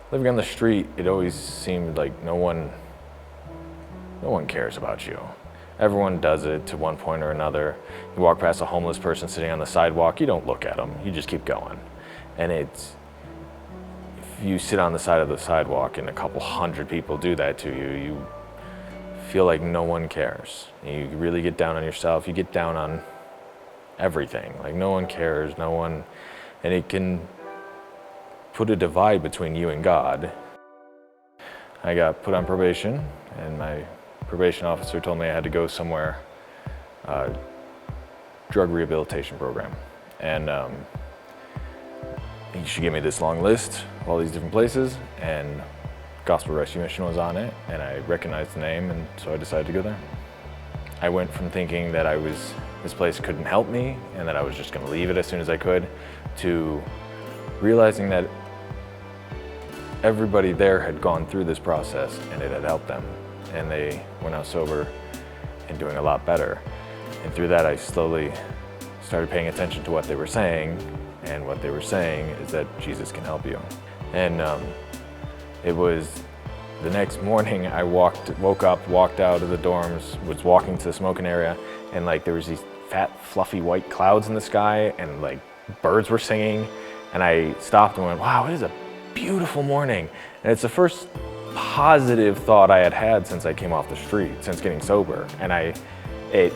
Living on the street, it always seemed like no one cares about you. Everyone does it to one point or another. You walk past a homeless person sitting on the sidewalk, you don't look at them, you just keep going. And if you sit on the side of the sidewalk and a couple hundred people do that to you, you feel like no one cares. You really get down on yourself, you get down on everything. Like no one cares, and it can put a divide between you and God. I got put on probation, and my probation officer told me I had to go somewhere, drug rehabilitation program. And she gave me this long list of all these different places, and Gospel Rescue Mission was on it, and I recognized the name, and so I decided to go there. I went from thinking that this place couldn't help me, and that I was just gonna leave it as soon as I could, to realizing that everybody there had gone through this process and it had helped them, and they were now sober and doing a lot better. And through that, I slowly started paying attention to what they were saying, and what they were saying is that Jesus can help you. And it was the next morning I woke up, walked out of the dorms, was walking to the smoking area, and like there was these fat, fluffy white clouds in the sky, and like birds were singing, and I stopped and went, wow, it is a beautiful morning. And it's the first positive thought I had had since I came off the street, since getting sober. And it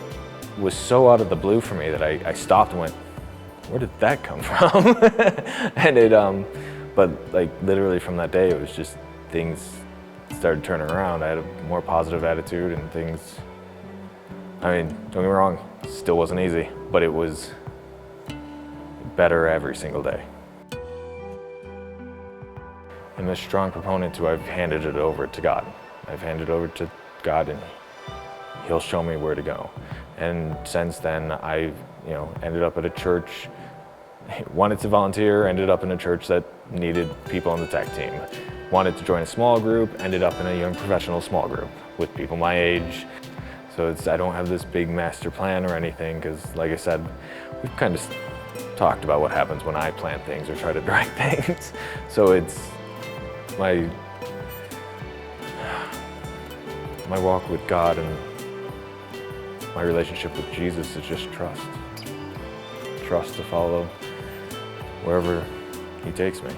was so out of the blue for me that I stopped and went, where did that come from? And but like literally from that day, it was just things started turning around. I had a more positive attitude, and things, I mean, don't get me wrong, it still wasn't easy, but it was better every single day. I'm a strong proponent to I've handed it over to God. I've handed it over to God, and He'll show me where to go. And since then, I've ended up at a church, wanted to volunteer, ended up in a church that needed people on the tech team. Wanted to join a small group, ended up in a young professional small group with people my age. So I don't have this big master plan or anything, because like I said, we've kind of talked about what happens when I plan things or try to direct things. So it's my walk with God and my relationship with Jesus is just trust. Trust to follow wherever He takes me.